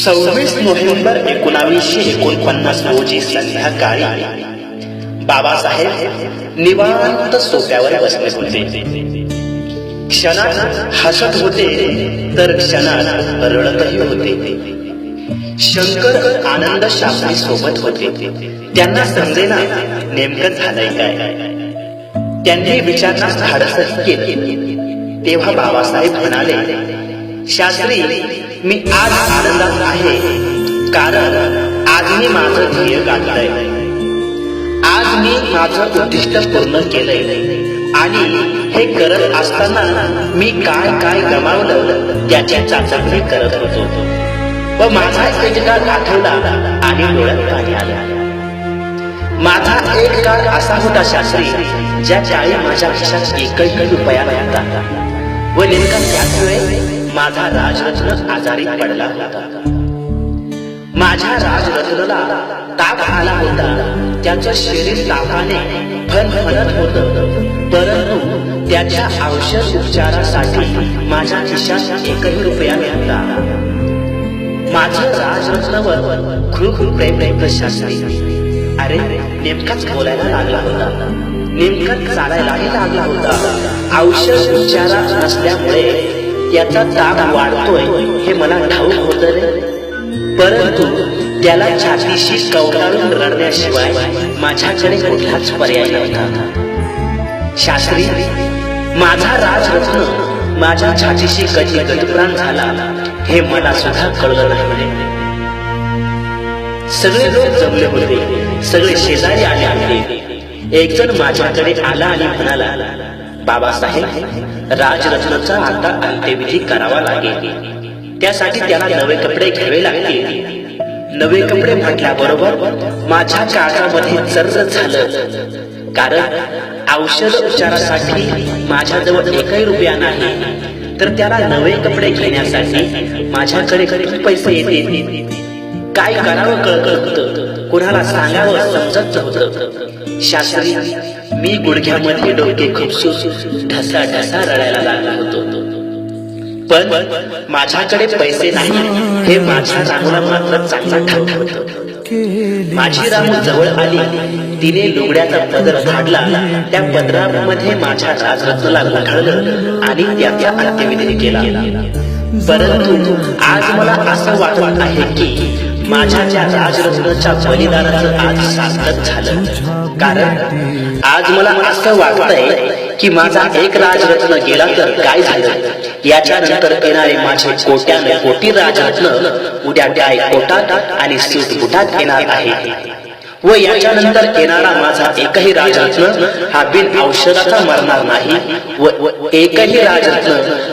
26 November 1949 रोजी संध्याकाळी बाबासाहेब निवांत सोफ्यावर बसले होते. क्षणात हसत होते तर क्षणात रडतही होते. शंकर आनंद शास्त्री सोबत होते. त्यांना समजेना नेमकं झालंय काय. त्यांनी विचारण्यास धाडसही केले. तेव्हा बाबासाहेब म्हणाले, शास्त्री, मी आज आनंदात आहे कारण आज मी माझं ध्येय गाठलंय. आज मी माझं उद्दिष्ट पूर्ण केलंय आणि हे करत असताना मी काय काय गमावलं त्याची चाचपणी करत होतो व माझा एक काळ आठवला आणि डोळ्यात पाणी आलं. माझा एक काळ असा होता शास्त्री, ज्या काळी माझ्या खिशात एकही रुपया नव्हता व नेमका त्याच वेळेस माझा राजरत्न आजारी पडला होता. माझ्या राजरत्नला ताप आला होता. त्याचं शरीर तापाने फणफणत होतं, परंतु त्याच्या औषध उपचारासाठी माझ्या खिशात एकही रुपया नव्हता. माझं राजरत्नवर खूप प्रेम होतं शास्त्री. अरे, नेमकाच बोलायला लागला होता, नेमकाच चालायलाही लागला होता. औषध उपचारात नसल्यामुळे त्याचा ताप वाढतोय हे मला ठाऊक होतं रे, परंतु त्याला छातीशी कवटाळून रडण्याशिवाय माझ्याकडे कुठलाच पर्याय नव्हता. शास्त्री, माझा राजरत्न माझ्या छातीशी कधी गतप्राण झाला हे मला सुद्धा कळलं नाही. सगळे लोक जमले होते, सगळे शेजारी आले होते. एक जण माझ्याकडे आला आणि म्हणाला, बाबासाहेब, राजरत्नचा आता अंत्यविधी करावा लागेल. त्यासाठी त्याला नवे कपडे घ्यावे लागतील. नवे कपडे म्हटल्याबरोबर माझ्या काळामध्ये चर्च झालं, कारण औषध उपचारासाठी माझ्याजवळ एकही रुपया नाही, तर त्याला नवे कपडे घेण्यासाठी माझ्याकडे किती पैसे येतील. काय करावं कळत होतं, कुणाला सांगावं समजत नव्हतं. शास्त्री, मी गुडघ्यामध्ये डोके खुपसून ढसा ढसा रडायला लागला होतो. पण माझ्याकडे पैसे नाही हे माझ्या रामूला मात्र चांगला ठाऊक होतं. माझी रामू जवळ आली. तिने लुगड्याचा पदर फाडला. त्या पदरामध्ये माझ्या राजरत्नाला गुंडाळलं आणि त्याचा अंत्यविधी केला. परंतु आज मला असं वाटत आहे की माझ्या त्या राजरत्नाच्या बलिदानाचं आज सार्थक झालं, कारण आज मला असं वाटतंय की माझा एक राजरत्न गेला तर काय झालं, याच्यानंतर येणारे माझे कोट्याने कोटी राजरत्न उद्या टाय कोटात आणि सूट बुटात येणार आहे व याच्यानंतर येणारा माझा एकही राजरत्न हा बिन औषधाचा मरणार नाही व एकही राजरत्न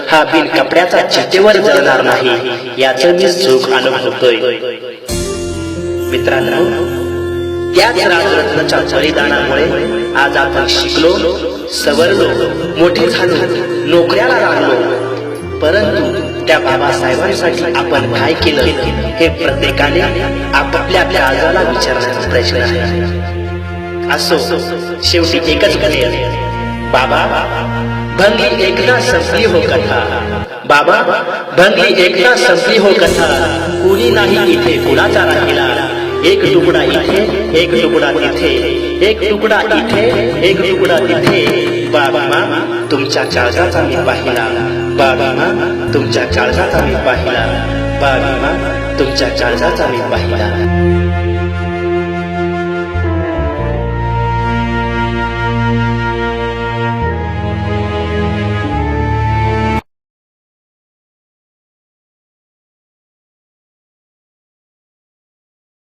हा बिन कपड्याचा चितेवर जळणार नाही, याचं मी सुख अनुभवतोय. मित्रांनो, त्याच राजरत्नाच्या बलिदानामुळे आज आपण शिकलो, सवरलो, मोठे झालो, नोकऱ्याला लागलो. परंतु त्या बाबासाहेबांसाठी आपण काय केलं हे प्रत्येकाने आपापल्या काळजाला विचारण्याचा प्रश्न आहे. असो, शेवटी एकच म्हणेल, बाबा भंगी एकदा संपली हो कथा, बाबा भंगी एकदा संपली हो कथा, कुणी नाही इथे कुणाचा राहिला, एक तुकडा इथे, एक तुकडा तिथे, एक तुकडा इथे, एक तुकडा तिथे. बाबा तुमच्या काळजाचा मी पाहिला, बाबा तुमच्या काळजाचा मी पाहिला, बाबा तुमच्या काळजाचा मी पाहिला.